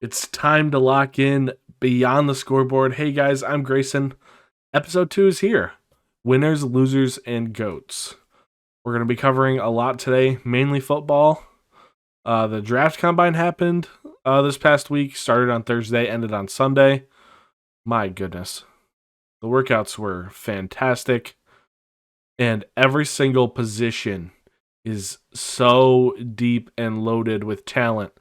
It's time to lock in Beyond the Scoreboard. Hey guys, I'm Grayson. Episode 2 is here. Winners, losers, and goats. We're going to be covering a lot today, mainly football. The draft combine happened this past week, started on Thursday, ended on Sunday. My goodness. The workouts were fantastic, and every single position is so deep and loaded with talent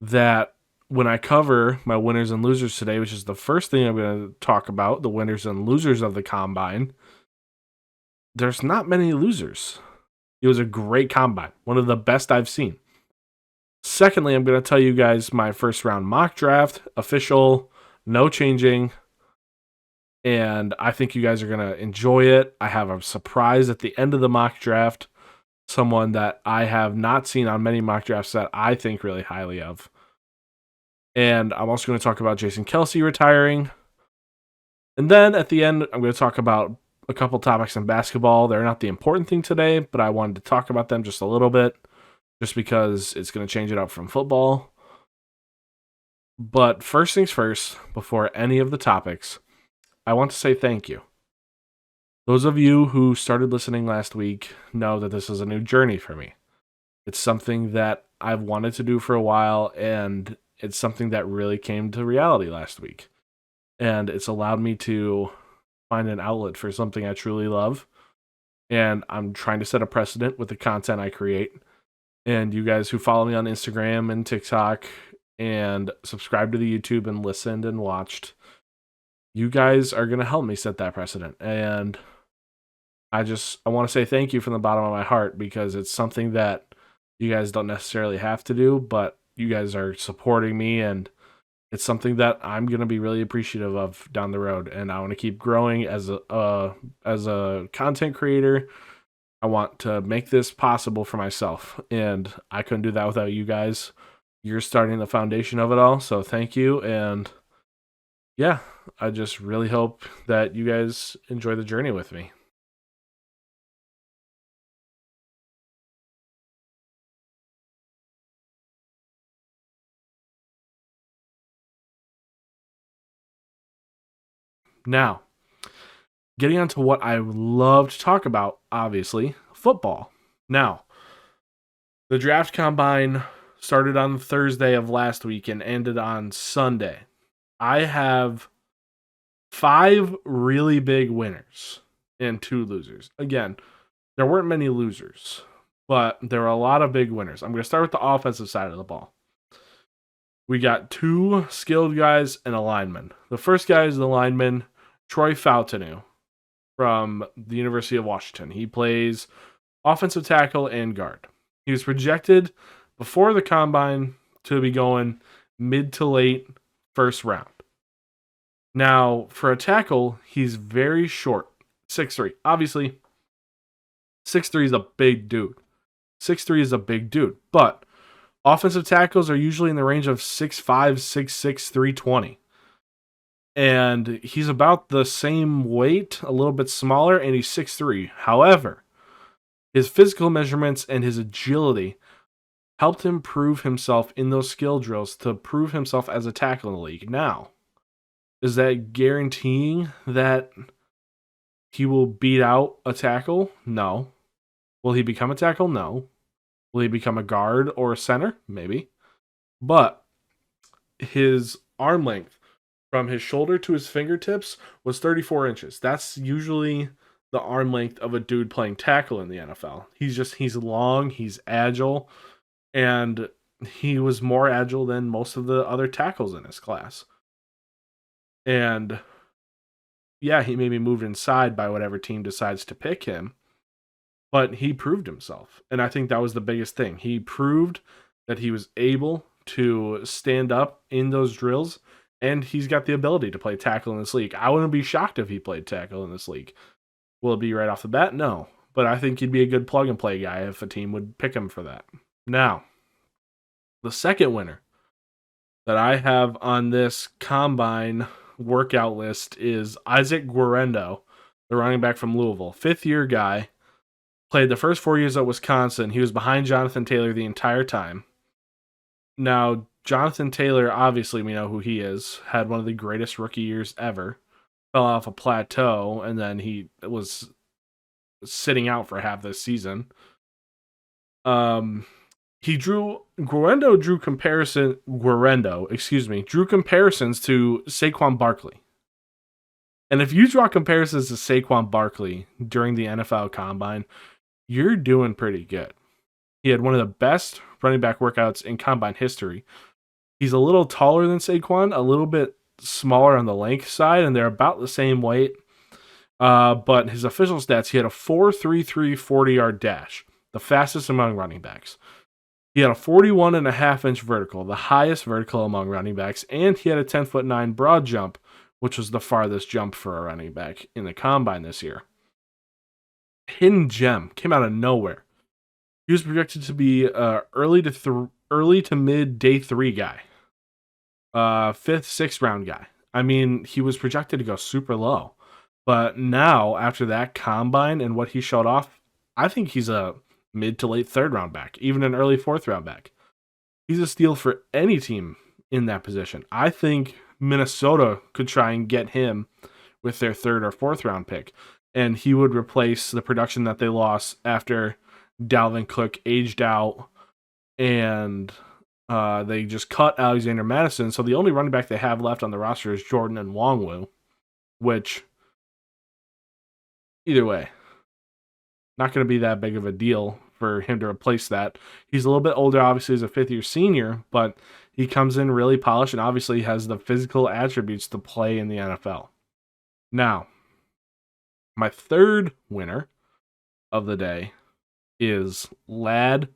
that when I cover my winners and losers today, which is the first thing I'm going to talk about, the winners and losers of the combine, there's not many losers. It was a great combine, one of the best I've seen. Secondly, I'm going to tell you guys my first round mock draft, official, no changing, and I think you guys are going to enjoy it. I have a surprise at the end of the mock draft, someone that I have not seen on many mock drafts that I think really highly of. And I'm also going to talk about Jason Kelce retiring. And then at the end, I'm going to talk about a couple topics in basketball. They're not the important thing today, but I wanted to talk about them just a little bit, just because it's going to change it up from football. But first things first, before any of the topics, I want to say thank you. Those of you who started listening last week know that this is a new journey for me. It's something that I've wanted to do for a while, and it's something that really came to reality last week. And it's allowed me to find an outlet for something I truly love. And I'm trying to set a precedent with the content I create. And you guys who follow me on Instagram and TikTok and subscribe to the YouTube and listened and watched, you guys are going to help me set that precedent. And I want to say thank you from the bottom of my heart, because it's something that you guys don't necessarily have to do, but you guys are supporting me, and it's something that I'm going to be really appreciative of down the road. And I want to keep growing as a content creator. I want to make this possible for myself, and I couldn't do that without you guys. You're starting the foundation of it all, so thank you. And yeah, I just really hope that you guys enjoy the journey with me. Now, getting on to what I love to talk about, obviously, football. Now, the draft combine started on Thursday of last week and ended on Sunday. I have 5 really big winners and 2 losers. Again, there weren't many losers, but there were a lot of big winners. I'm going to start with the offensive side of the ball. We got 2 skilled guys and a lineman. The first guy is the lineman, Troy Fautanu, from the University of Washington. He plays offensive tackle and guard. He was projected before the combine to be going mid to late first round. Now, for a tackle, he's very short, 6'3". Obviously, 6'3" is a big dude. 6'3" is a big dude, but offensive tackles are usually in the range of 6'5", 6'6", 320. And he's about the same weight, a little bit smaller, and he's 6'3". However, his physical measurements and his agility helped him prove himself in those skill drills to prove himself as a tackle in the league. Now, is that guaranteeing that he will beat out a tackle? No. Will he become a tackle? No. Will he become a guard or a center? Maybe. But his arm length from his shoulder to his fingertips was 34 inches. That's usually the arm length of a dude playing tackle in the NFL. He's long, he's agile, and he was more agile than most of the other tackles in his class. And yeah, he may be moved inside by whatever team decides to pick him, but he proved himself. And I think that was the biggest thing. He proved that he was able to stand up in those drills, and he's got the ability to play tackle in this league. I wouldn't be shocked if he played tackle in this league. Will it be right off the bat? No. But I think he'd be a good plug-and-play guy if a team would pick him for that. Now, the second winner that I have on this combine workout list is Isaac Guerendo, the running back from Louisville. 5th-year guy. Played the first 4 years at Wisconsin. He was behind Jonathan Taylor the entire time. Now, Jonathan Taylor, obviously, we know who he is, had one of the greatest rookie years ever, fell off a plateau, and then he was sitting out for half this season. Guerendo drew comparisons to Saquon Barkley. And if you draw comparisons to Saquon Barkley during the NFL Combine, you're doing pretty good. He had one of the best running back workouts in Combine history. He's a little taller than Saquon, a little bit smaller on the length side, and they're about the same weight. But his official stats, he had a 4.33 40-yard dash, the fastest among running backs. He had a 41.5-inch vertical, the highest vertical among running backs, and he had a 10'9" broad jump, which was the farthest jump for a running back in the Combine this year. Hidden gem, came out of nowhere. He was projected to be early to mid day 3 guy. 5th, 6th round guy. I mean, he was projected to go super low. But now, after that Combine and what he showed off, I think he's a mid to late 3rd round back, even an early 4th round back. He's a steal for any team in that position. I think Minnesota could try and get him with their 3rd or 4th round pick, and he would replace the production that they lost after Dalvin Cook aged out and they just cut Alexander Mattison. So the only running back they have left on the roster is Jordan Nwangwu, which, either way, not going to be that big of a deal for him to replace that. He's a little bit older, obviously, as a 5th-year senior, but he comes in really polished and obviously has the physical attributes to play in the NFL. Now, my 3rd winner of the day is Ladd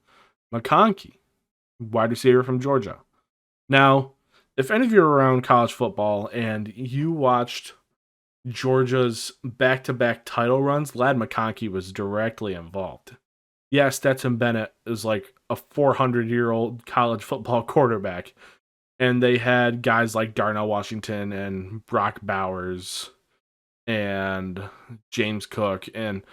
McConkey, wide receiver from Georgia. Now, if any of you are around college football and you watched Georgia's back-to-back title runs, Ladd McConkey was directly involved. Yeah, Stetson Bennett is like a 400-year-old college football quarterback, and they had guys like Darnell Washington and Brock Bowers and James Cook and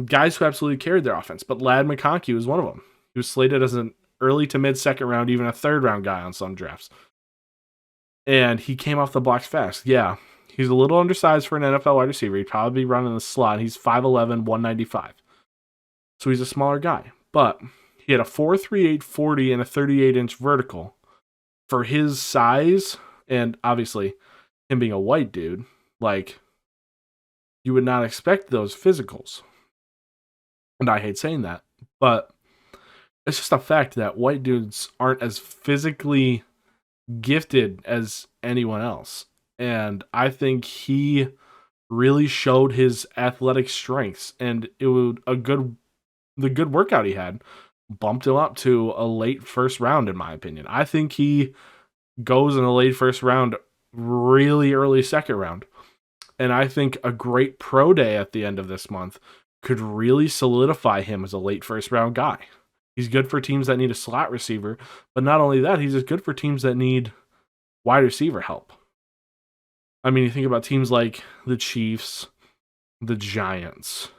guys who absolutely carried their offense, but Ladd McConkey was one of them. He was slated as an early to mid 2nd round, even a 3rd round guy on some drafts. And he came off the blocks fast. Yeah, he's a little undersized for an NFL wide receiver. He'd probably be running the slot. He's 5'11", 195. So he's a smaller guy. But he had a 4.38 40 and a 38-inch vertical. For his size, and obviously him being a white dude, like, you would not expect those physicals. And I hate saying that, but it's just a fact that white dudes aren't as physically gifted as anyone else. And I think he really showed his athletic strengths, and the good workout he had bumped him up to a late 1st round, in my opinion. I think he goes in the late 1st round, really early 2nd round. And I think a great pro day at the end of this month could really solidify him as a late 1st round guy. He's good for teams that need a slot receiver, but not only that, he's just good for teams that need wide receiver help. I mean, you think about teams like the Chiefs, the Giants,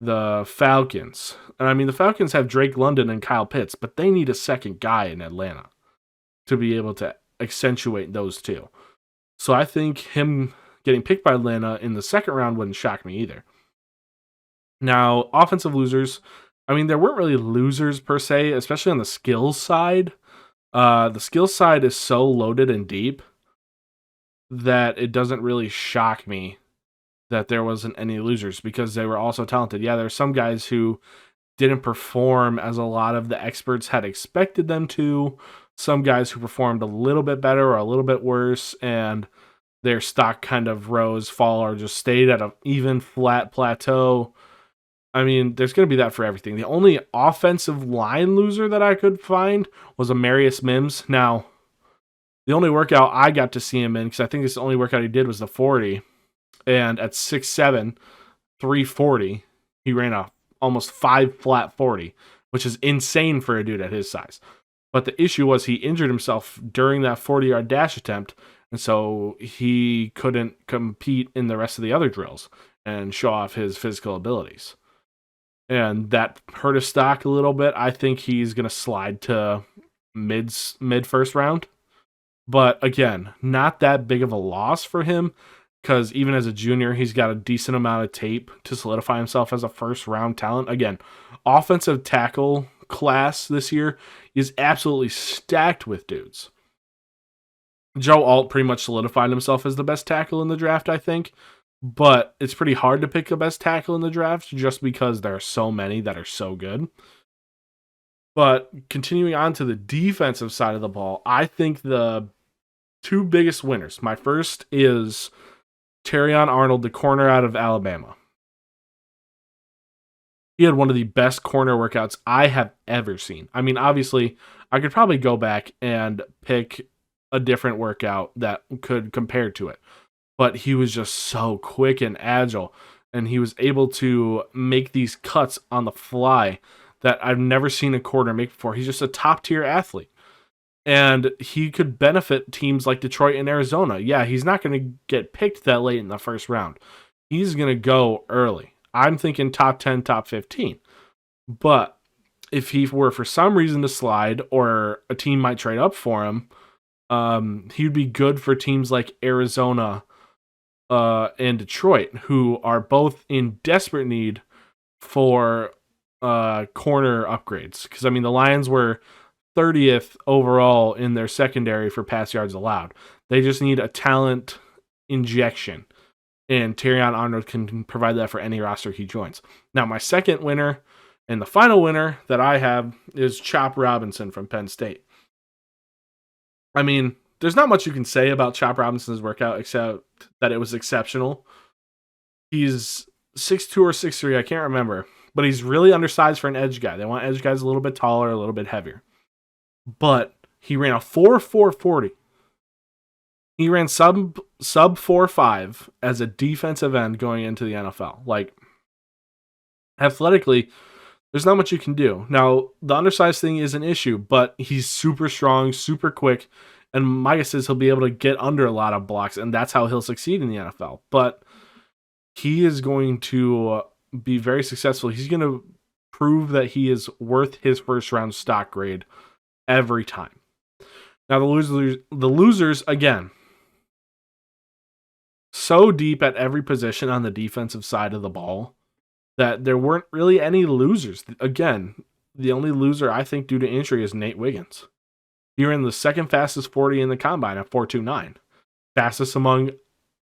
the Falcons. And I mean, the Falcons have Drake London and Kyle Pitts, but they need a 2nd guy in Atlanta to be able to accentuate those two. So I think him getting picked by Atlanta in the 2nd round wouldn't shock me either. Now, offensive losers, I mean, there weren't really losers per se, especially on the skills side. The skills side is so loaded and deep that it doesn't really shock me that there wasn't any losers because they were all so talented. Yeah, there are some guys who didn't perform as a lot of the experts had expected them to. Some guys who performed a little bit better or a little bit worse, and their stock kind of rose, fall, or just stayed at an even flat plateau. I mean, there's going to be that for everything. The only offensive line loser that I could find was Amarius Mims. Now, the only workout I got to see him in, because I think it's the only workout he did, was the 40. And at 6'7", 340, he ran a almost 5 flat 40, which is insane for a dude at his size. But the issue was he injured himself during that 40-yard dash attempt, and so he couldn't compete in the rest of the other drills and show off his physical abilities. And that hurt his stock a little bit. I think he's going to slide to mid 1st round But again, not that big of a loss for him because even as a junior, he's got a decent amount of tape to solidify himself as a first round talent. Again, offensive tackle class this year is absolutely stacked with dudes. Joe Alt pretty much solidified himself as the best tackle in the draft, I think. But it's pretty hard to pick the best tackle in the draft just because there are so many that are so good. But continuing on to the defensive side of the ball, I think the two biggest winners. My first is Terrion Arnold, the corner out of Alabama. He had one of the best corner workouts I have ever seen. I mean, obviously, I could probably go back and pick a different workout that could compare to it. But he was just so quick and agile, and he was able to make these cuts on the fly that I've never seen a corner make before. He's just a top tier athlete. And he could benefit teams like Detroit and Arizona. Yeah, he's not going to get picked that late in the first round. He's going to go early. I'm thinking top 10, top 15. But if he were for some reason to slide or a team might trade up for him, he would be good for teams like Arizona and Detroit, who are both in desperate need for corner upgrades. Because, I mean, the Lions were 30th overall in their secondary for pass yards allowed. They just need a talent injection. And Terrion Arnold can provide that for any roster he joins. Now, my second winner and the final winner that I have is Chop Robinson from Penn State. I mean, there's not much you can say about Chop Robinson's workout except that it was exceptional. He's 6'2 or 6'3, I can't remember. But he's really undersized for an edge guy. They want edge guys a little bit taller, a little bit heavier. But he ran a 4.440. He ran sub 4.5 as a defensive end going into the NFL. Like, athletically, there's not much you can do. Now, the undersized thing is an issue, but he's super strong, super quick, and my guess is he'll be able to get under a lot of blocks, and that's how he'll succeed in the NFL. But he is going to be very successful. He's going to prove that he is worth his first round stock grade every time. Now, the losers again, so deep at every position on the defensive side of the ball that there weren't really any losers. Again, the only loser I think due to injury is Nate Wiggins. He ran the second fastest 40 in the combine at 4.29. Fastest among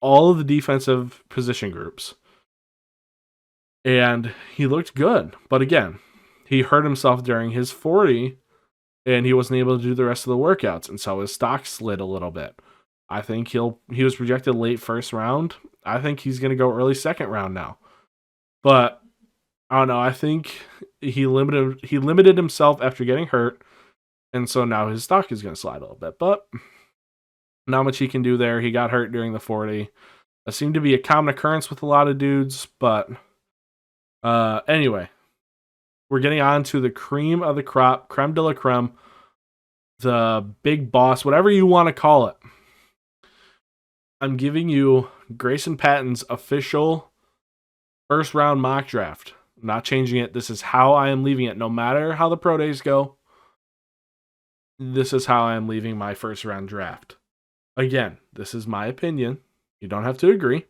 all of the defensive position groups. And he looked good. But again, he hurt himself during his 40 and he wasn't able to do the rest of the workouts. And so his stock slid a little bit. I think he was projected late first round. I think he's going to go early second round now. But I don't know. I think he limited himself after getting hurt, and so now his stock is going to slide a little bit. But not much he can do there. He got hurt during the 40. That seemed to be a common occurrence with a lot of dudes. But anyway, we're getting on to the cream of the crop, creme de la creme, the big boss, whatever you want to call it. I'm giving you Grayson Patton's official first round mock draft. I'm not changing it. This is how I am leaving it. No matter how the pro days go, this is how I am leaving my first round draft. Again, this is my opinion. You don't have to agree.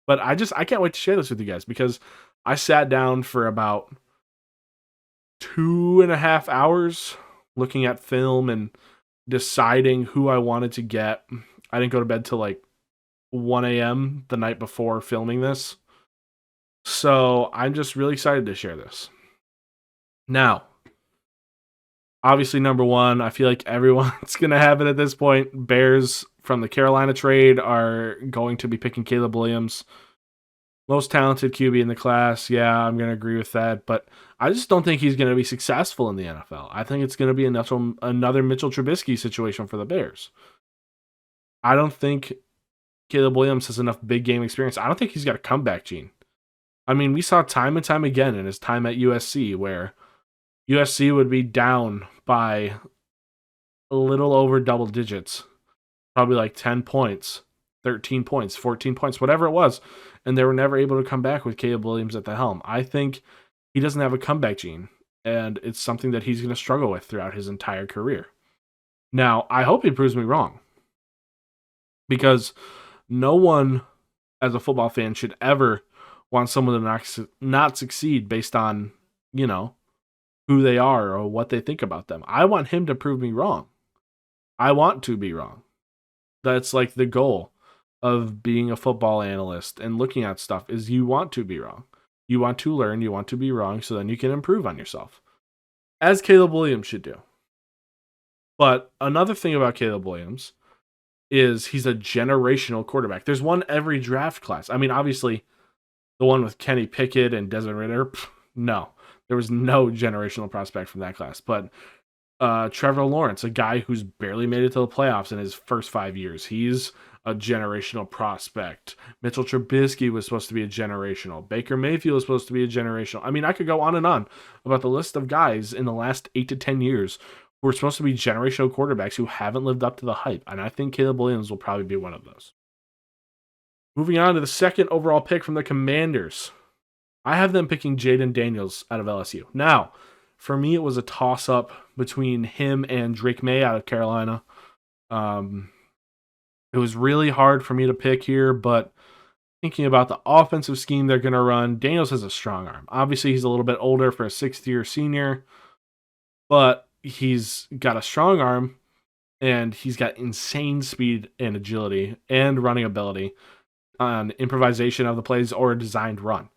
But I can't wait to share this with you guys because I sat down for about 2.5 hours looking at film and deciding who I wanted to get. I didn't go to bed till like 1 a.m. the night before filming this. So I'm just really excited to share this. Now, obviously, number one, I feel like everyone's going to have it at this point. Bears from the Carolina trade are going to be picking Caleb Williams. Most talented QB in the class. Yeah, I'm going to agree with that. But I just don't think he's going to be successful in the NFL. I think it's going to be another Mitchell Trubisky situation for the Bears. I don't think Caleb Williams has enough big game experience. I don't think he's got a comeback gene. I mean, we saw time and time again in his time at USC where USC would be down by a little over double digits, probably like 10 points, 13 points, 14 points, whatever it was, and they were never able to come back with Caleb Williams at the helm. I think he doesn't have a comeback gene, and it's something that he's going to struggle with throughout his entire career. Now, I hope he proves me wrong. because no one as a football fan should ever want someone to not succeed based on, you know, who they are or what they think about them. I want him to prove me wrong. I want to be wrong. That's like the goal of being a football analyst and looking at stuff is you want to be wrong. You want to learn, you want to be wrong so then you can improve on yourself. As Caleb Williams should do. But another thing about Caleb Williams is he's a generational quarterback. There's one every draft class. I mean, obviously, the one with Kenny Pickett and Desmond Ridder, no. There was no generational prospect from that class. But Trevor Lawrence, a guy who's barely made it to the playoffs in his first 5 years. He's a generational prospect. Mitchell Trubisky was supposed to be a generational. Baker Mayfield was supposed to be a generational. I mean, I could go on and on about the list of guys in the last 8 to 10 years who are supposed to be generational quarterbacks who haven't lived up to the hype. And I think Caleb Williams will probably be one of those. Moving on to the second overall pick from the Commanders. I have them picking Jayden Daniels out of LSU. Now, for me, it was a toss-up between him and Drake May out of Carolina. It was really hard for me to pick here, but thinking about the offensive scheme they're going to run, Daniels has a strong arm. Obviously, he's a little bit older for a sixth-year senior, but he's got a strong arm, and he's got insane speed and agility and running ability on improvisation of the plays or a designed run.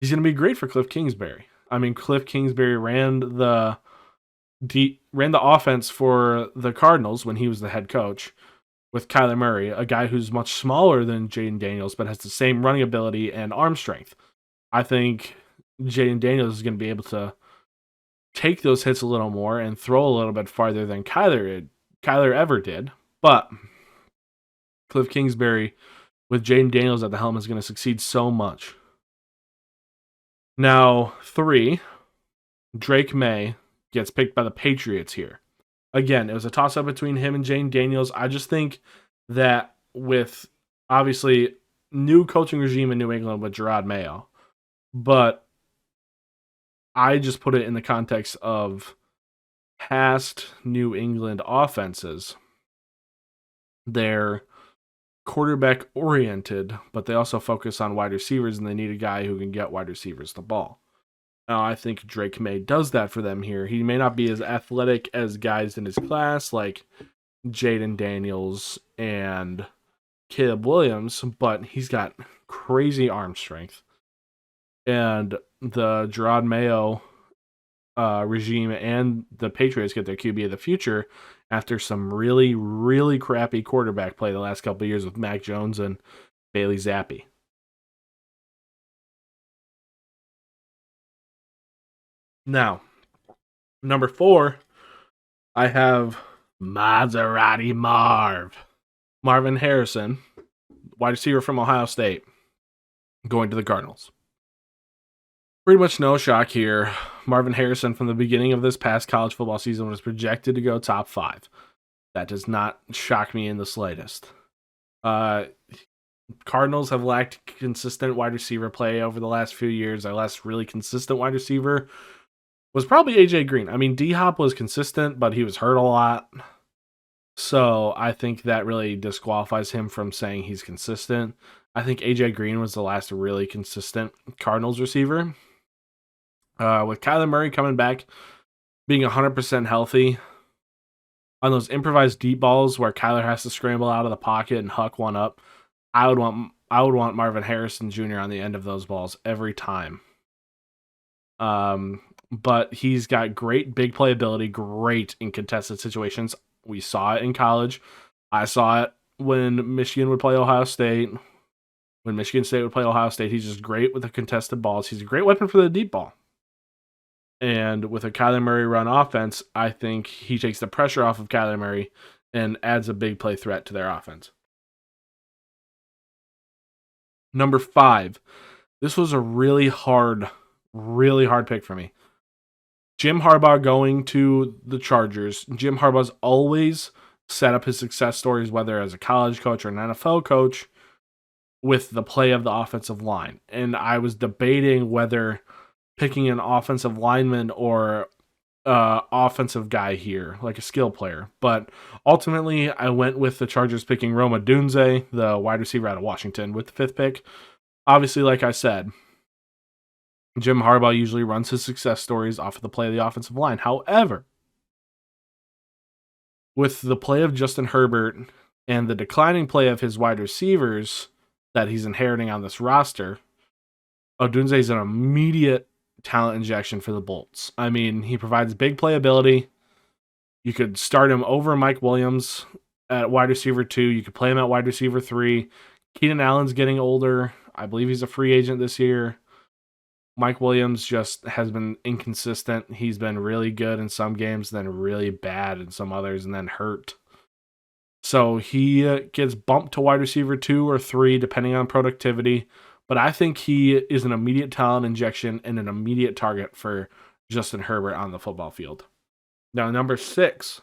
He's going to be great for Cliff Kingsbury. I mean, Cliff Kingsbury ran the offense for the Cardinals when he was the head coach with Kyler Murray, a guy who's much smaller than Jayden Daniels, but has the same running ability and arm strength. I think Jayden Daniels is going to be able to take those hits a little more and throw a little bit farther than Kyler ever did. But Cliff Kingsbury with Jayden Daniels at the helm is going to succeed so much. Now, 3, Drake May gets picked by the Patriots here. Again, it was a toss-up between him and Jayden Daniels. I just think that with, obviously, new coaching regime in New England with Gerard Mayo, but I just put it in the context of past New England offenses. They're quarterback-oriented, but they also focus on wide receivers, and they need a guy who can get wide receivers the ball. Now, I think Drake May does that for them here. He may not be as athletic as guys in his class like Jayden Daniels and Caleb Williams, but he's got crazy arm strength. And the Gerard Mayo regime and the Patriots get their QB of the future after some really, really crappy quarterback play the last couple of years with Mac Jones and Bailey Zappi. Now, number 4, I have Maserati Marvin Harrison, wide receiver from Ohio State, going to the Cardinals. Pretty much no shock here. Marvin Harrison, from the beginning of this past college football season, was projected to go top 5. That does not shock me in the slightest. Cardinals have lacked consistent wide receiver play over the last few years. Our last really consistent wide receiver was probably AJ Green. I mean, D-Hop was consistent, but he was hurt a lot. So I think that really disqualifies him from saying he's consistent. I think AJ Green was the last really consistent Cardinals receiver. With Kyler Murray coming back, being 100% healthy, on those improvised deep balls where Kyler has to scramble out of the pocket and huck one up, I would want Marvin Harrison Jr. on the end of those balls every time. But he's got great big play ability, great in contested situations. We saw it in college. I saw it when Michigan would play Ohio State. When Michigan State would play Ohio State, he's just great with the contested balls. He's a great weapon for the deep ball. And with a Kyler Murray run offense, I think he takes the pressure off of Kyler Murray and adds a big play threat to their offense. Number 5. This was a really hard pick for me. Jim Harbaugh going to the Chargers. Jim Harbaugh's always set up his success stories, whether as a college coach or an NFL coach, with the play of the offensive line. And I was debating whether picking an offensive lineman or offensive guy here, like a skill player. But ultimately, I went with the Chargers picking Rome Odunze, the wide receiver out of Washington, with the 5th pick. Obviously, like I said, Jim Harbaugh usually runs his success stories off of the play of the offensive line. However, with the play of Justin Herbert and the declining play of his wide receivers that he's inheriting on this roster, Odunze is an immediate talent injection for the Bolts. I mean, he provides big playability. You could start him over Mike Williams at wide receiver 2. You could play him at wide receiver 3. Keenan Allen's getting older. I believe he's a free agent this year. Mike Williams just has been inconsistent. He's been really good in some games, then really bad in some others, and then hurt. So he gets bumped to wide receiver 2 or 3, depending on productivity. But I think he is an immediate talent injection and an immediate target for Justin Herbert on the football field. Now, number 6,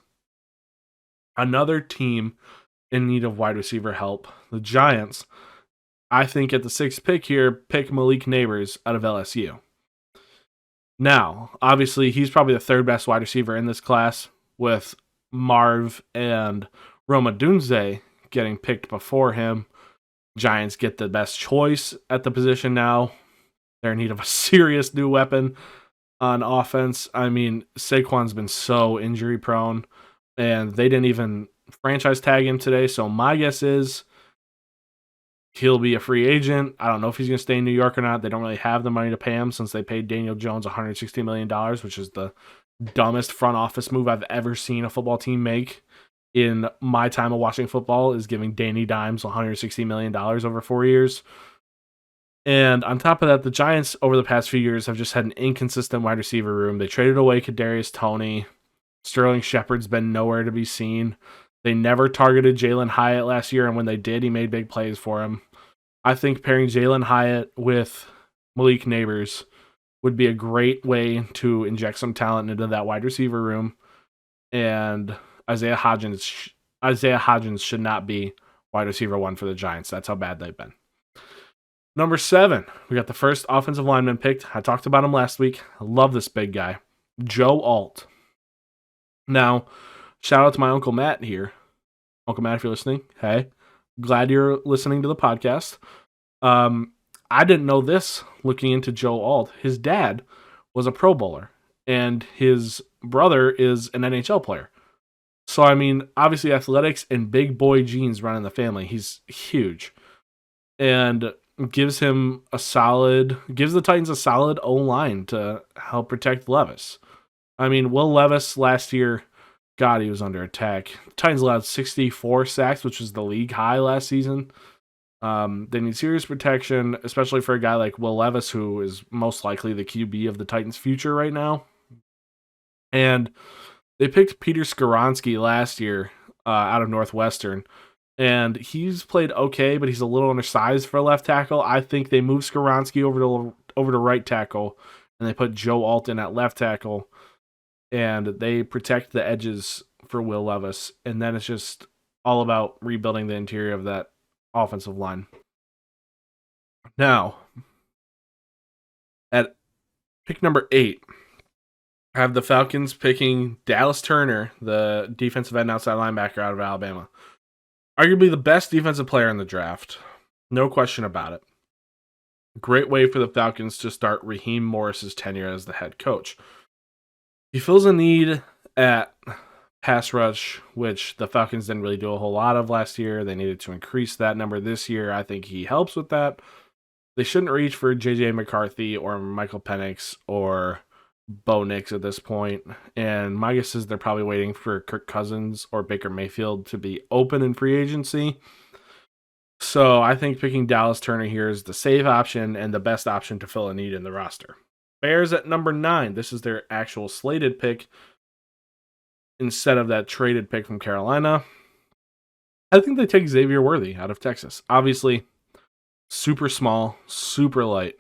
another team in need of wide receiver help, the Giants. I think at the 6th pick here, pick Malik Nabers out of LSU. Now, obviously, he's probably the 3rd best wide receiver in this class, with Marv and Rome Odunze getting picked before him. Giants get the best choice at the position now. They're in need of a serious new weapon on offense. I mean, Saquon's been so injury prone, and they didn't even franchise tag him today. So my guess is he'll be a free agent. I don't know if he's going to stay in New York or not. They don't really have the money to pay him since they paid Daniel Jones $160 million, which is the dumbest front office move I've ever seen a football team make in my time of watching football, is giving Danny Dimes $160 million over 4 years. And on top of that, the Giants over the past few years have just had an inconsistent wide receiver room. They traded away Kadarius Toney. Sterling Shepard's been nowhere to be seen. They never targeted Jalen Hyatt last year, and when they did, he made big plays for him. I think pairing Jalen Hyatt with Malik Nabers would be a great way to inject some talent into that wide receiver room. And Isaiah Hodgins should not be wide receiver 1 for the Giants. That's how bad they've been. Number 7, we got the first offensive lineman picked. I talked about him last week. I love this big guy, Joe Alt. Now, shout out to my Uncle Matt here. Uncle Matt, if you're listening, hey, glad you're listening to the podcast. I didn't know this looking into Joe Alt. His dad was a Pro Bowler, and his brother is an NHL player. So, I mean, obviously athletics and big boy genes run in the family. He's huge. And gives the Titans a solid O-line to help protect Levis. I mean, Will Levis last year, God, he was under attack. The Titans allowed 64 sacks, which was the league high last season. They need serious protection, especially for a guy like Will Levis, who is most likely the QB of the Titans' future right now. And they picked Peter Skoronski last year out of Northwestern, and he's played okay, but he's a little undersized for a left tackle. I think they moved Skoronski over to right tackle, and they put Joe Alton at left tackle, and they protect the edges for Will Levis, and then it's just all about rebuilding the interior of that offensive line. Now, at pick number 8, I have the Falcons picking Dallas Turner, the defensive end outside linebacker out of Alabama. Arguably the best defensive player in the draft. No question about it. Great way for the Falcons to start Raheem Morris's tenure as the head coach. He fills a need at pass rush, which the Falcons didn't really do a whole lot of last year. They needed to increase that number this year. I think he helps with that. They shouldn't reach for J.J. McCarthy or Michael Penix or Bo Nix at this point. And my guess is they're probably waiting for Kirk Cousins or Baker Mayfield to be open in free agency. So I think picking Dallas Turner here is the safe option and the best option to fill a need in the roster. Bears at number 9. This is their actual slated pick instead of that traded pick from Carolina. I think they take Xavier Worthy out of Texas. Obviously, super small, super light.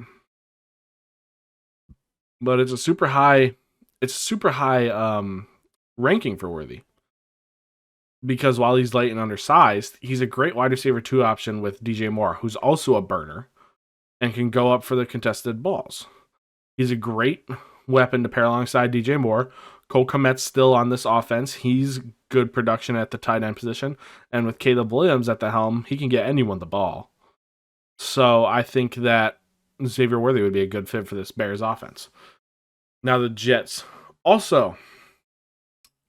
But it's a super high ranking for Worthy. Because while he's light and undersized, he's a great wide receiver 2 option with DJ Moore, who's also a burner and can go up for the contested balls. He's a great weapon to pair alongside DJ Moore. Cole Kmet's still on this offense. He's good production at the tight end position. And with Caleb Williams at the helm, he can get anyone the ball. So I think that Xavier Worthy would be a good fit for this Bears offense. Now the Jets. Also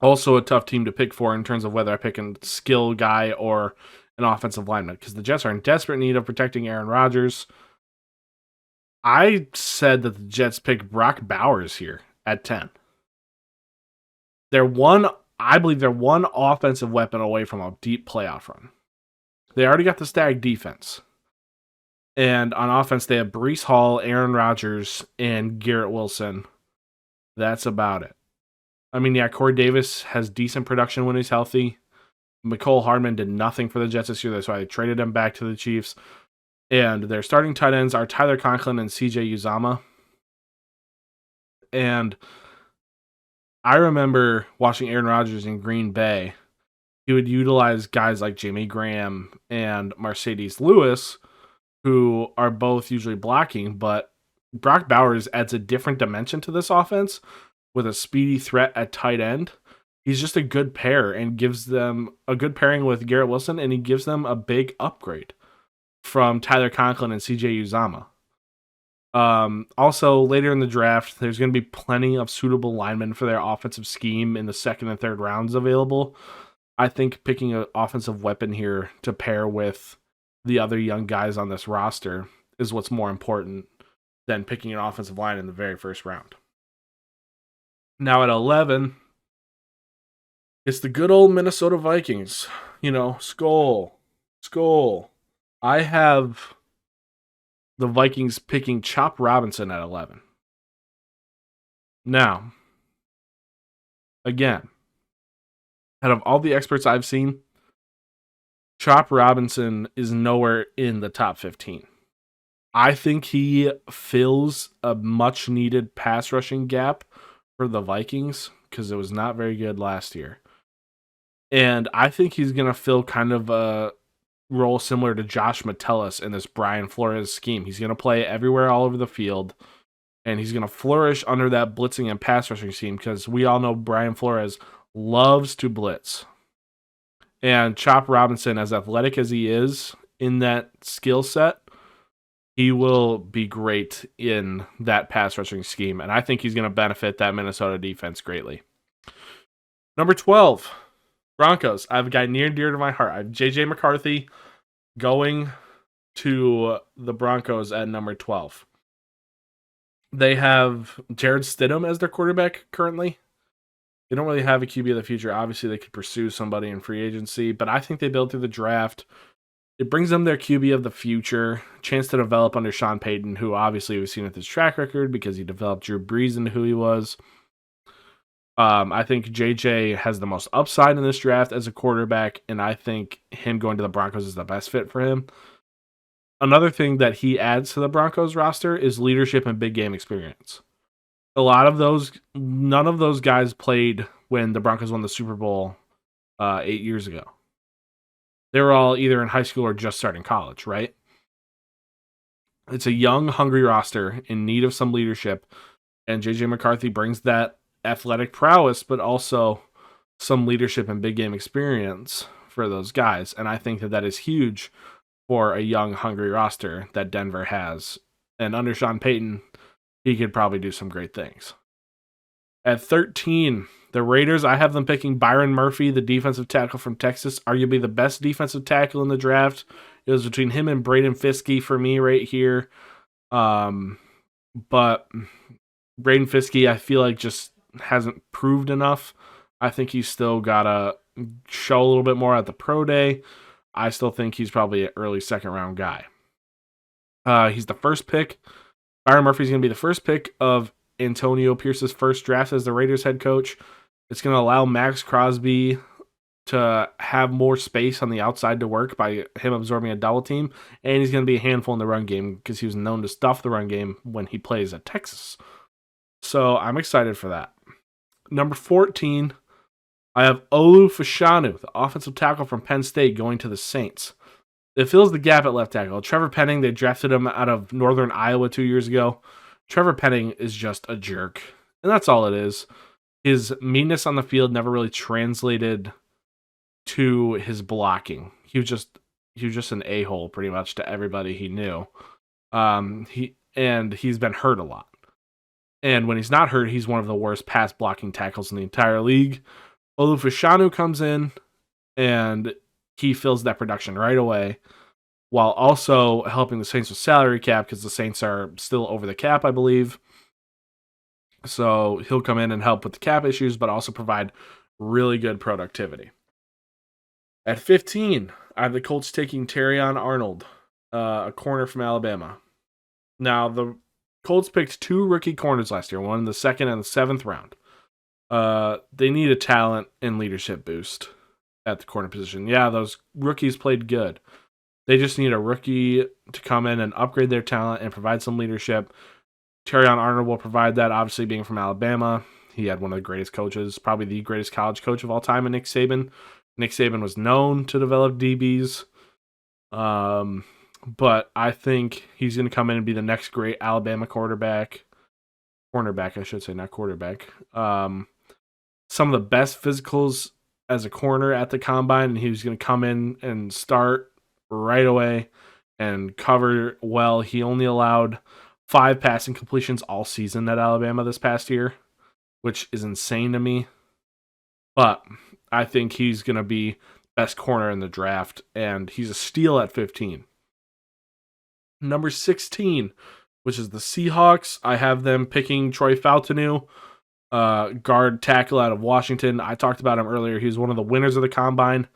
a tough team to pick for in terms of whether I pick a skill guy or an offensive lineman, because the Jets are in desperate need of protecting Aaron Rodgers. I said that the Jets pick Brock Bowers here at 10. I believe they're one offensive weapon away from a deep playoff run. They already got the stacked defense. And on offense, they have Breece Hall, Aaron Rodgers, and Garrett Wilson. That's about it. I mean, yeah, Corey Davis has decent production when he's healthy. Mecole Hardman did nothing for the Jets this year. That's why they traded him back to the Chiefs. And their starting tight ends are Tyler Conklin and CJ Uzomah. And I remember watching Aaron Rodgers in Green Bay. He would utilize guys like Jimmy Graham and Mercedes Lewis, who are both usually blocking, but Brock Bowers adds a different dimension to this offense with a speedy threat at tight end. He's just a good pair and gives them a good pairing with Garrett Wilson, and he gives them a big upgrade from Tyler Conklin and CJ Uzomah. Also, later in the draft, there's going to be plenty of suitable linemen for their offensive scheme in the second and third rounds available. I think picking an offensive weapon here to pair with the other young guys on this roster is what's more important than picking an offensive line in the very first round. Now at 11, it's the good old Minnesota Vikings. Skull. I have the Vikings picking Chop Robinson at 11. Now, again, out of all the experts I've seen, Chop Robinson is nowhere in the top 15. I think he fills a much-needed pass rushing gap for the Vikings because it was not very good last year. And I think he's going to fill kind of a role similar to Josh Metellus in this Brian Flores scheme. He's going to play everywhere all over the field, and he's going to flourish under that blitzing and pass rushing scheme because we all know Brian Flores loves to blitz. And Chop Robinson, as athletic as he is in that skill set, he will be great in that pass rushing scheme. And I think he's going to benefit that Minnesota defense greatly. Number 12, Broncos. I have a guy near and dear to my heart. I have J.J. McCarthy going to the Broncos at number 12. They have Jared Stidham as their quarterback currently. They don't really have a QB of the future. Obviously, they could pursue somebody in free agency, but I think they build through the draft. It brings them their QB of the future, chance to develop under Sean Payton, who obviously we've seen with his track record because he developed Drew Brees into who he was. I think JJ has the most upside in this draft as a quarterback, and I think him going to the Broncos is the best fit for him. Another thing that he adds to the Broncos roster is leadership and big game experience. None of those guys played when the Broncos won the Super Bowl 8 years ago. They were all either in high school or just starting college, right? It's a young, hungry roster in need of some leadership, and J.J. McCarthy brings that athletic prowess, but also some leadership and big game experience for those guys. And I think that is huge for a young, hungry roster that Denver has. And under Sean Payton, he could probably do some great things. At 13, the Raiders, I have them picking Byron Murphy, the defensive tackle from Texas, arguably the best defensive tackle in the draft. It was between him and Braden Fiske for me right here. But Braden Fiske, I feel like just hasn't proved enough. I think he's still got to show a little bit more at the pro day. I still think he's probably an early second round guy. He's the first pick. Byron Murphy's going to be the first pick of Antonio Pierce's first draft as the Raiders head coach. It's going to allow Max Crosby to have more space on the outside to work by him absorbing a double team, and he's going to be a handful in the run game because he was known to stuff the run game when he plays at Texas. So I'm excited for that. Number 14, I have Olu Fashanu, the offensive tackle from Penn State, going to the Saints. It fills the gap at left tackle. Trevor Penning, they drafted him out of Northern Iowa 2 years ago. Trevor Penning is just a jerk, and that's all it is. his meanness on the field never really translated to his blocking. He was just an a-hole pretty much to everybody he knew. He's been hurt a lot. And when he's not hurt, he's one of the worst pass blocking tackles in the entire league. Olu Fashanu comes in and he fills that production right away, while also helping the Saints with salary cap, because the Saints are still over the cap, I believe. So he'll come in and help with the cap issues, but also provide really good productivity. At 15, I have the Colts taking Terrion Arnold, a corner from Alabama. Now, the Colts picked 2 rookie corners last year, one in the 2nd and the 7th round. They need a talent and leadership boost at the corner position. Yeah, those rookies played good. They just need a rookie to come in and upgrade their talent and provide some leadership. Terrion Arnold will provide that, obviously being from Alabama. He had one of the greatest coaches, probably the greatest college coach of all time in Nick Saban. Nick Saban was known to develop DBs. But I think he's going to come in and be the next great Alabama cornerback, I should say, not quarterback. Some of the best physicals as a corner at the combine, and he was going to come in and start right away and cover well. He only allowed 5 passing completions all season at Alabama this past year, which is insane to me. But I think he's going to be best corner in the draft, and he's a steal at 15. Number 16, which is the Seahawks. I have them picking Troy Fautanu, guard tackle out of Washington. I talked about him earlier. He was one of the winners of the combine.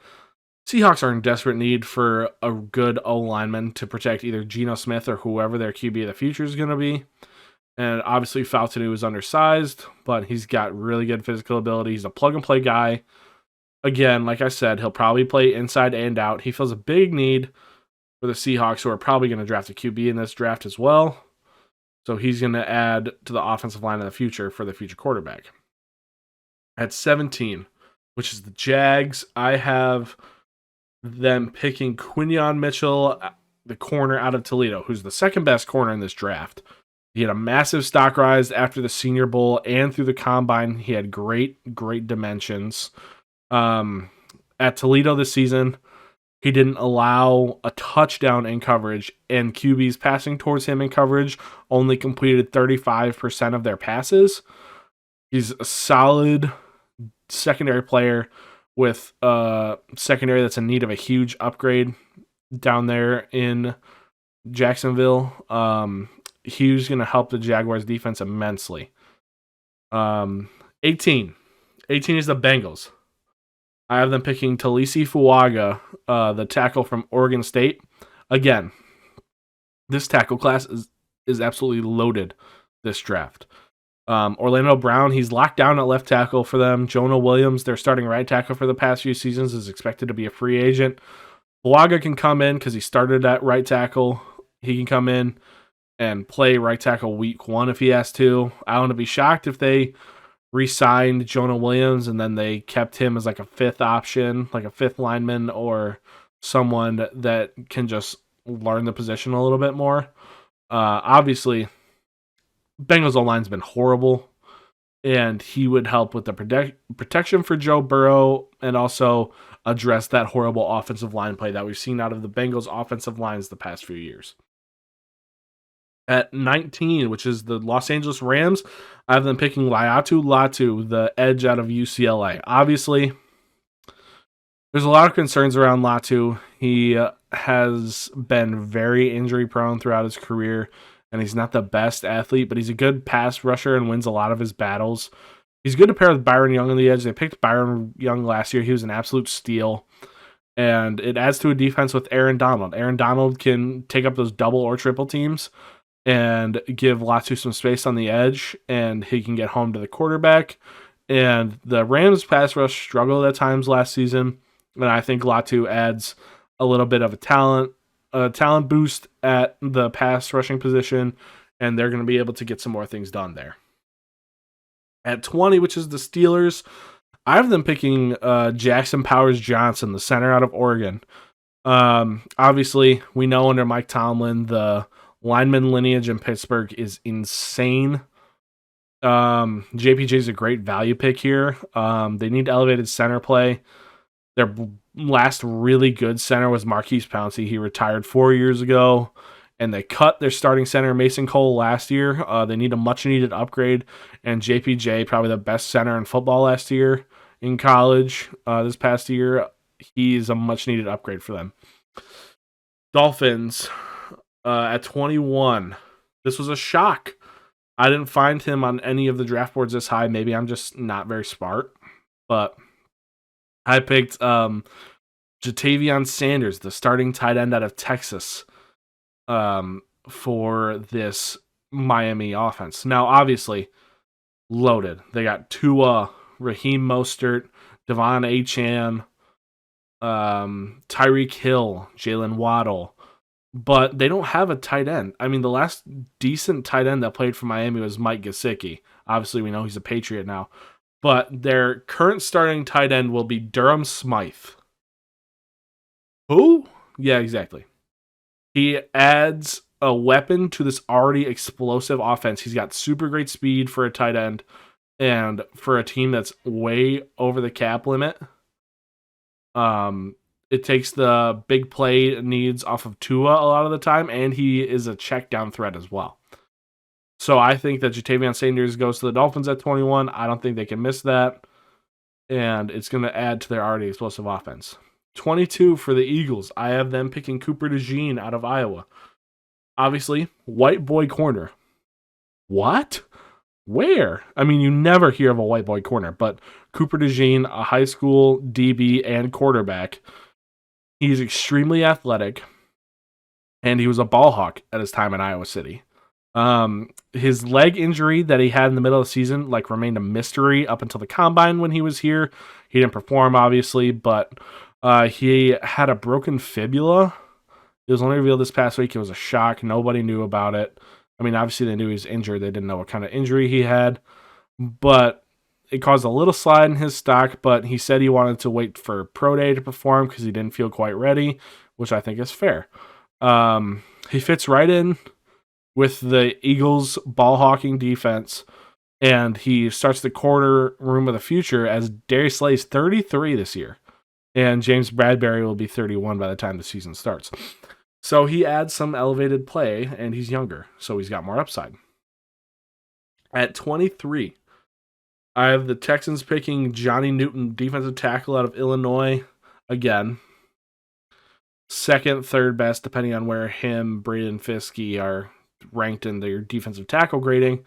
Seahawks are in desperate need for a good O-lineman to protect either Geno Smith or whoever their QB of the future is going to be. And obviously Fautanu is undersized, but he's got really good physical ability. He's a plug-and-play guy. Again, like I said, he'll probably play inside and out. He fills a big need for the Seahawks, who are probably going to draft a QB in this draft as well. So he's going to add to the offensive line in the future for the future quarterback. At 17, which is the Jags, I have them picking Quinyon Mitchell, the corner out of Toledo, who's the second best corner in this draft. He had a massive stock rise after the Senior Bowl and through the combine. He had great dimensions. At Toledo this season, he didn't allow a touchdown in coverage, and QBs passing towards him in coverage only completed 35% of their passes. He's a solid secondary player with a secondary that's in need of a huge upgrade down there in Jacksonville. He's going to help the Jaguars defense immensely. 18 is the Bengals. I have them picking Talisi Fuaga, the tackle from Oregon State. Again, this tackle class is absolutely loaded this draft. Orlando Brown, he's locked down at left tackle for them. Jonah Williams, their starting right tackle for the past few seasons, is expected to be a free agent. Fuaga can come in because he started at right tackle. He can come in and play right tackle week 1 if he has to. I wouldn't be shocked if they re-signed Jonah Williams and then they kept him as like a 5th option, like a 5th lineman or someone that can just learn the position a little bit more. Obviously, Bengals O-line's been horrible, and he would help with the protection for Joe Burrow and also address that horrible offensive line play that we've seen out of the Bengals offensive lines the past few years. At 19, which is the Los Angeles Rams, I have them picking Laiatu Latu, the edge out of UCLA. Obviously, there's a lot of concerns around Latu. He has been very injury prone throughout his career, and he's not the best athlete, but he's a good pass rusher and wins a lot of his battles. He's good to pair with Byron Young on the edge. They picked Byron Young last year. He was an absolute steal. And it adds to a defense with Aaron Donald. Aaron Donald can take up those double or triple teams and give Latu some space on the edge, and he can get home to the quarterback. And the Rams pass rush struggled at times last season, and I think Latu adds a little bit of a talent boost at the pass rushing position, and they're going to be able to get some more things done there. At 20, which is the Steelers, I have them picking Jackson Powers Johnson, the center out of Oregon. Obviously, we know under Mike Tomlin, the lineman lineage in Pittsburgh is insane. JPJ is a great value pick here. They need elevated center play. Their last really good center was Marquise Pouncey. He retired 4 years ago, and they cut their starting center, Mason Cole, last year. They need a much-needed upgrade, and JPJ, probably the best center in football last year in college, this past year, he's a much-needed upgrade for them. Dolphins at 21. This was a shock. I didn't find him on any of the draft boards this high. Maybe I'm just not very smart, but I picked Jatavion Sanders, the starting tight end out of Texas, for this Miami offense. Now, obviously, loaded. They got Tua, Raheem Mostert, Devon Achane, Tyreek Hill, Jalen Waddle, but they don't have a tight end. I mean, the last decent tight end that played for Miami was Mike Gesicki. Obviously, we know he's a Patriot now. But their current starting tight end will be Durham Smythe. Who? Yeah, exactly. He adds a weapon to this already explosive offense. He's got super great speed for a tight end, and for a team that's way over the cap limit, it takes the big play needs off of Tua a lot of the time, and he is a check down threat as well. So I think that Jatavion Sanders goes to the Dolphins at 21. I don't think they can miss that, and it's going to add to their already explosive offense. 22 for the Eagles. I have them picking Cooper DeJean out of Iowa. Obviously, white boy corner. What? Where? I mean, you never hear of a white boy corner, but Cooper DeJean, a high school DB and quarterback, he's extremely athletic, and he was a ball hawk at his time in Iowa City. His leg injury that he had in the middle of the season remained a mystery up until the combine when he was here. He didn't perform, obviously, but he had a broken fibula. It was only revealed this past week. It was a shock. Nobody knew about it. I mean, obviously they knew he was injured. They didn't know what kind of injury he had, but it caused a little slide in his stock, but he said he wanted to wait for Pro Day to perform because he didn't feel quite ready, which I think is fair. He fits right in with the Eagles' ball-hawking defense, and he starts the corner room of the future as Darius Slay's 33 this year, and James Bradbury will be 31 by the time the season starts. So he adds some elevated play, and he's younger, so he's got more upside. At 23, I have the Texans picking Johnny Newton, defensive tackle out of Illinois. Again, second, third best, depending on where him, Braden Fiske are ranked in their defensive tackle grading.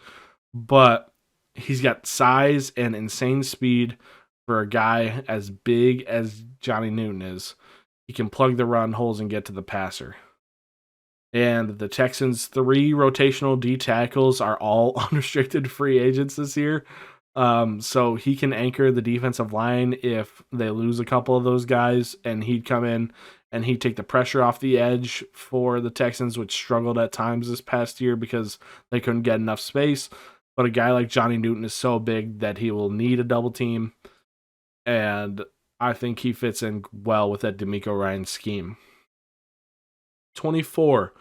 But he's got size and insane speed for a guy as big as Johnny Newton is. He can plug the run holes and get to the passer. And the Texans' 3 rotational D tackles are all unrestricted free agents this year. So he can anchor the defensive line if they lose a couple of those guys, and he'd come in and he'd take the pressure off the edge for the Texans, which struggled at times this past year because they couldn't get enough space. But a guy like Johnny Newton is so big that he will need a double team, and I think he fits in well with that DeMeco Ryans scheme. 24.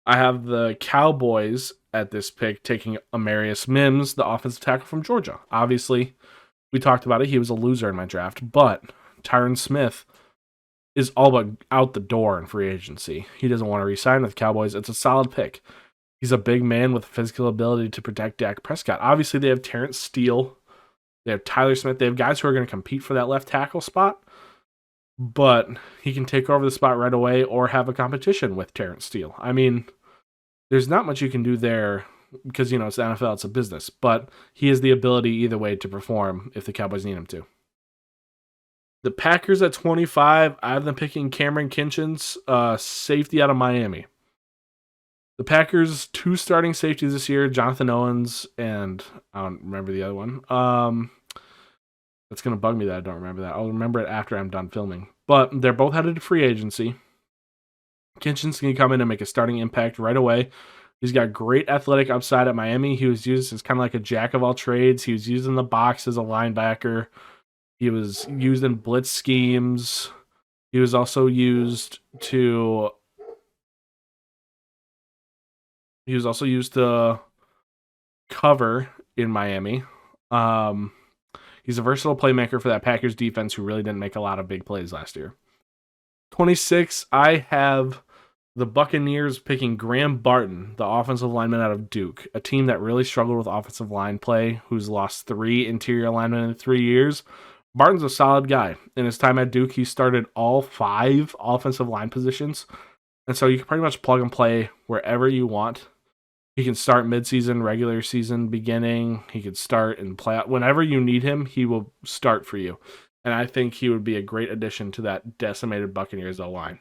I have the Cowboys at this pick taking Amarius Mims, the offensive tackle from Georgia. Obviously, we talked about it. He was a loser in my draft, but Tyron Smith is all but out the door in free agency. He doesn't want to re-sign with the Cowboys. It's a solid pick. He's a big man with physical ability to protect Dak Prescott. Obviously, they have Terrence Steele. They have Tyler Smith. They have guys who are going to compete for that left tackle spot, but he can take over the spot right away or have a competition with Terrence Steele. I mean, there's not much you can do there because, it's the NFL, it's a business, but he has the ability either way to perform if the Cowboys need him to. The Packers at 25, I have them picking Cameron Kinchens, safety out of Miami. The Packers' 2 starting safeties this year, Jonathan Owens, and I don't remember the other one. It's going to bug me that I don't remember that. I'll remember it after I'm done filming. But they're both headed to free agency. Kinchens can come in and make a starting impact right away. He's got great athletic upside at Miami. He was used as kind of like a jack of all trades. He was used in the box as a linebacker. He was used in blitz schemes. He was also used to cover in Miami. He's a versatile playmaker for that Packers defense who really didn't make a lot of big plays last year. 26, I have the Buccaneers picking Graham Barton, the offensive lineman out of Duke, a team that really struggled with offensive line play, who's lost 3 interior linemen in 3 years. Barton's a solid guy. In his time at Duke, he started all 5 offensive line positions, and so you can pretty much plug and play wherever you want. He can start midseason, regular season, beginning. He could start and play out. Whenever you need him, he will start for you. And I think he would be a great addition to that decimated Buccaneers O-line.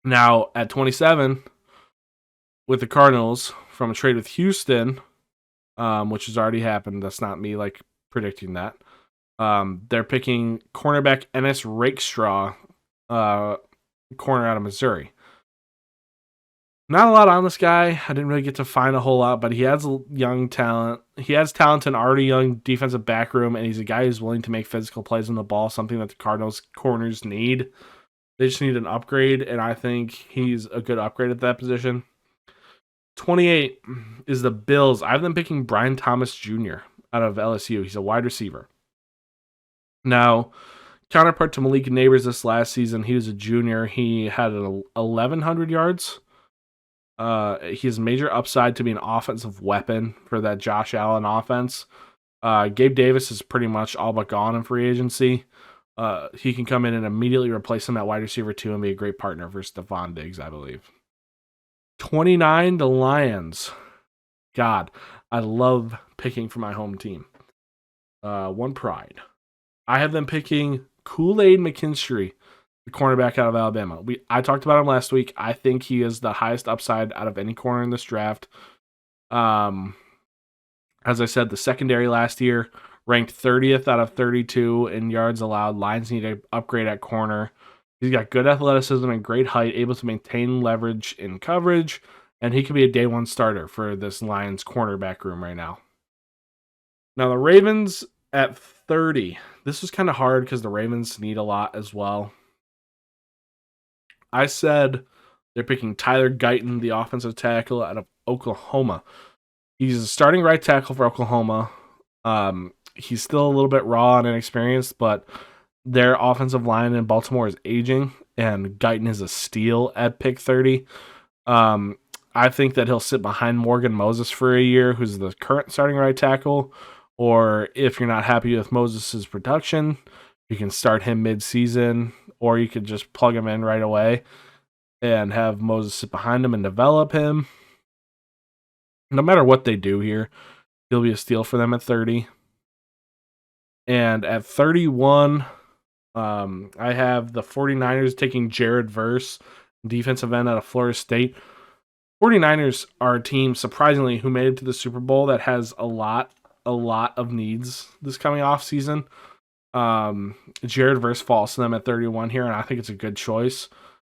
Now, at 27, with the Cardinals, from a trade with Houston, which has already happened. That's not me predicting that. They're picking cornerback Ennis Rakestraw, corner out of Missouri. Not a lot on this guy. I didn't really get to find a whole lot, but he has young talent. He has talent in already young defensive back room, and he's a guy who's willing to make physical plays on the ball, something that the Cardinals corners need. They just need an upgrade, and I think he's a good upgrade at that position. 28 is the Bills. I have them picking Brian Thomas Jr. out of LSU. He's a wide receiver. Now, counterpart to Malik Nabers this last season, he was a junior. He had 1,100 yards. He has major upside to be an offensive weapon for that Josh Allen offense. Gabe Davis is pretty much all but gone in free agency. He can come in and immediately replace him at wide receiver 2 and be a great partner for Stephon Diggs, I believe. 29, the Lions. God, I love picking for my home team. One pride. I have them picking Kool-Aid McKinstry, the cornerback out of Alabama. I talked about him last week. I think he is the highest upside out of any corner in this draft. As I said, the secondary last year ranked 30th out of 32 in yards allowed. Lions need to upgrade at corner. He's got good athleticism and great height, able to maintain leverage in coverage, and he could be a day one starter for this Lions cornerback room right now. Now, the Ravens at 30. This was kind of hard because the Ravens need a lot as well. I said they're picking Tyler Guyton, the offensive tackle out of Oklahoma. He's a starting right tackle for Oklahoma. He's still a little bit raw and inexperienced, but their offensive line in Baltimore is aging, and Guyton is a steal at pick 30. I think that he'll sit behind Morgan Moses for a year, who's the current starting right tackle. Or if you're not happy with Moses' production, you can start him mid-season, or you could just plug him in right away and have Moses sit behind him and develop him. No matter what they do here, he'll be a steal for them at 30. And at 31, I have the 49ers taking Jared Verse, defensive end out of Florida State. 49ers are a team, surprisingly, who made it to the Super Bowl that has a lot of needs this coming off season. Jared Verse falls to them at 31 here, and I think it's a good choice.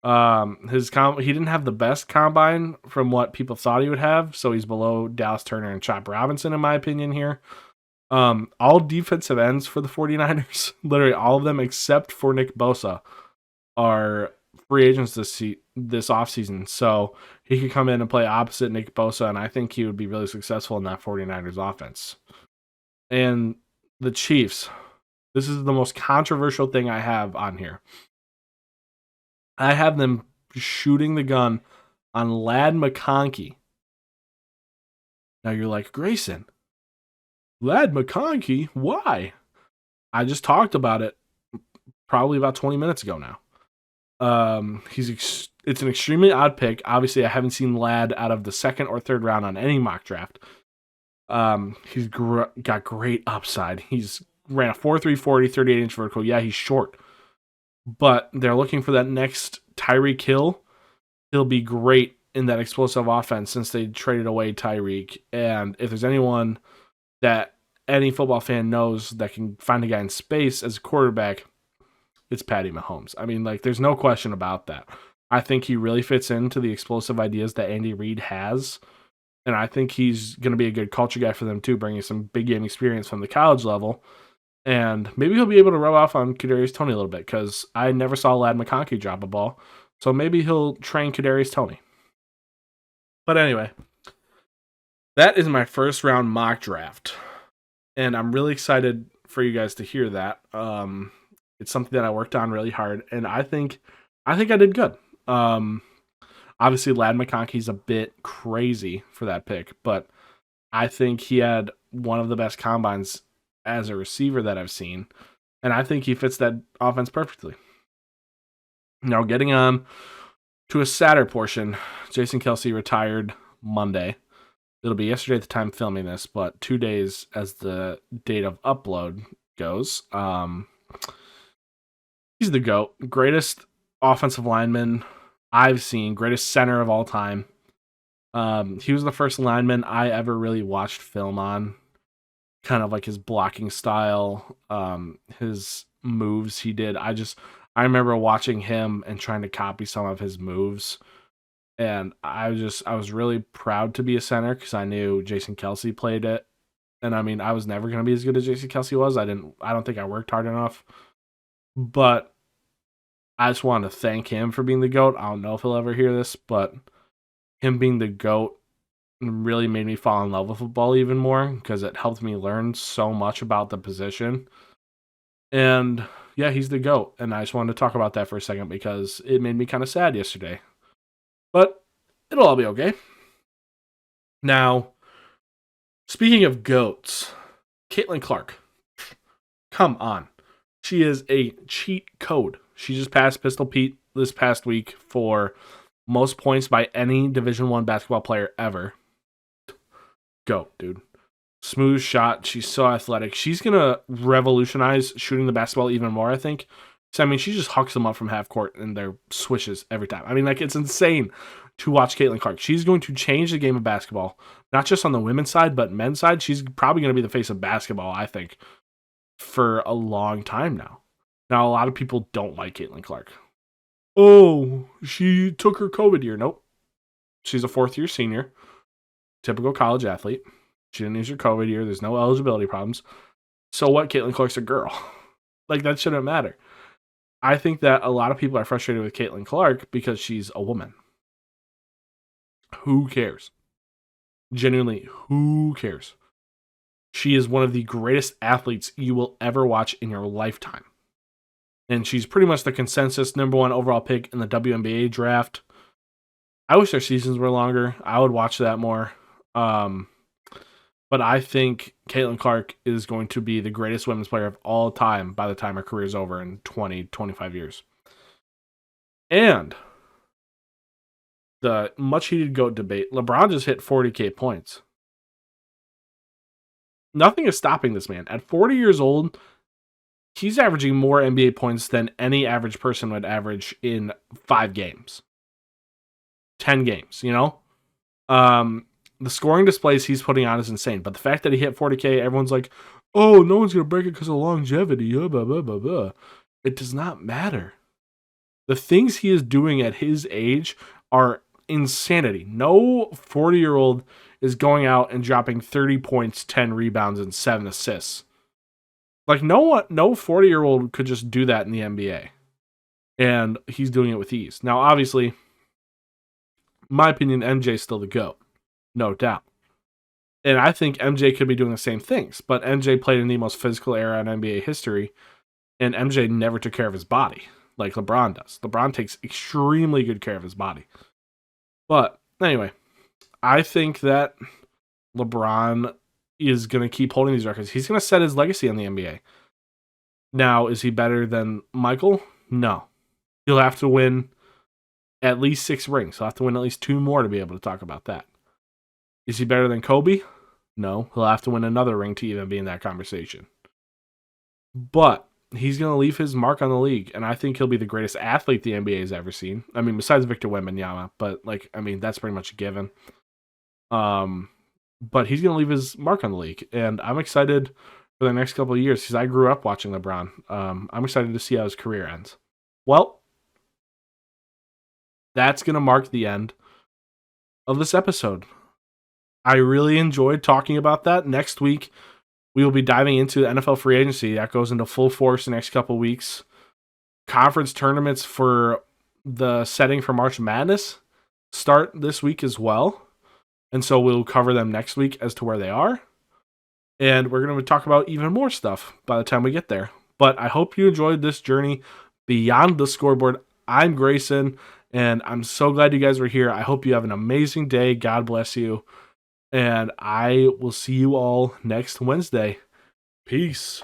He didn't have the best combine from what people thought he would have, so he's below Dallas Turner and Chop Robinson in my opinion here. All defensive ends for the 49ers, literally all of them except for Nick Bosa, are free agents this offseason. So he could come in and play opposite Nick Bosa, and I think he would be really successful in that 49ers offense. And the Chiefs, this is the most controversial thing I have on here. I have them shooting the gun on Ladd McConkey. Now you're like, Grayson, Ladd McConkey? Why? I just talked about it probably about 20 minutes ago now. It's an extremely odd pick. Obviously, I haven't seen Ladd out of the second or third round on any mock draft. He's got great upside. He's ran a 4.3 40, 38-inch vertical. Yeah, he's short. But they're looking for that next Tyreek Hill. He'll be great in that explosive offense since they traded away Tyreek. And if there's anyone that any football fan knows that can find a guy in space as a quarterback, it's Patty Mahomes. I mean, there's no question about that. I think he really fits into the explosive ideas that Andy Reid has. And I think he's going to be a good culture guy for them too, bringing some big game experience from the college level. And maybe he'll be able to rub off on Kadarius Toney a little bit, because I never saw Ladd McConkey drop a ball. So maybe he'll train Kadarius Toney. But anyway, That is my first round mock draft, and I'm really excited for you guys to hear that. It's something that I worked on really hard, and I did good. Um, Obviously, Lad McConkey's a bit crazy for that pick, but I think he had one of the best combines as a receiver that I've seen, and I think he fits that offense perfectly. Now, getting on to a sadder portion, Jason Kelce retired Monday. It'll be yesterday at the time filming this, but 2 days as the date of upload goes. He's the GOAT. Greatest offensive lineman I've seen, greatest center of all time. He was the first lineman I ever really watched film on. Kind of like his blocking style, his moves he did. I remember watching him and trying to copy some of his moves. And I was really proud to be a center because I knew Jason Kelce played it. And I mean, I was never going to be as good as Jason Kelce was. I don't think I worked hard enough. But I just wanted to thank him for being the GOAT. I don't know if he'll ever hear this, but him being the GOAT really made me fall in love with football even more because it helped me learn so much about the position. And yeah, he's the GOAT. And I just wanted to talk about that for a second because it made me kind of sad yesterday. But it'll all be okay. Now, speaking of GOATs, Caitlin Clark. Come on. She is a cheat code. She just passed Pistol Pete this past week for most points by any Division I basketball player ever. GOAT, dude. Smooth shot. She's so athletic. She's going to revolutionize shooting the basketball even more, I think. So, I mean, she just hucks them up from half court and they're swishes every time. I mean, like, it's insane to watch Caitlin Clark. She's going to change the game of basketball, not just on the women's side, but men's side. She's probably going to be the face of basketball, I think, for a long time now. Now, a lot of people don't like Caitlin Clark. Oh, she took her COVID year. Nope. She's a fourth-year senior. Typical college athlete. She didn't use her COVID year. There's no eligibility problems. So what? Caitlin Clark's a girl. Like, that shouldn't matter. I think that a lot of people are frustrated with Caitlin Clark because she's a woman. Who cares? Genuinely, who cares? She is one of the greatest athletes you will ever watch in your lifetime. And she's pretty much the consensus number one overall pick in the WNBA draft. I wish their seasons were longer. I would watch that more. But I think Caitlin Clark is going to be the greatest women's player of all time by the time her career is over in 20, 25 years. And the much heated GOAT debate, LeBron just hit 40K points. Nothing is stopping this man. At 40 years old, he's averaging more NBA points than any average person would average in 5 games. 10 games, you know? The scoring displays he's putting on is insane. But the fact that he hit 40K, everyone's like, oh, no one's going to break it because of longevity. Blah, blah, blah, blah. It does not matter. The things he is doing at his age are insanity. No 40-year-old is going out and dropping 30 points, 10 rebounds, and 7 assists. Like, no 40-year-old could just do that in the NBA. And he's doing it with ease. Now, obviously, in my opinion, MJ's still the GOAT. No doubt. And I think MJ could be doing the same things. But MJ played in the most physical era in NBA history. And MJ never took care of his body like LeBron does. LeBron takes extremely good care of his body. But anyway, I think that LeBron is going to keep holding these records. He's going to set his legacy in the NBA. Now, is he better than Michael? No. He'll have to win at least 6 rings. He'll have to win at least 2 more to be able to talk about that. Is he better than Kobe? No. He'll have to win another ring to even be in that conversation. But he's going to leave his mark on the league, and I think he'll be the greatest athlete the NBA has ever seen. I mean, besides Victor Wembanyama, but that's pretty much a given. But he's going to leave his mark on the league, and I'm excited for the next couple of years because I grew up watching LeBron. I'm excited to see how his career ends. Well, that's going to mark the end of this episode. I really enjoyed talking about that. Next week, we will be diving into the NFL free agency. That goes into full force the next couple of weeks. Conference tournaments for the setting for March Madness start this week as well. And so we'll cover them next week as to where they are. And we're going to talk about even more stuff by the time we get there. But I hope you enjoyed this journey beyond the scoreboard. I'm Grayson, and I'm so glad you guys were here. I hope you have an amazing day. God bless you. And I will see you all next Wednesday. Peace.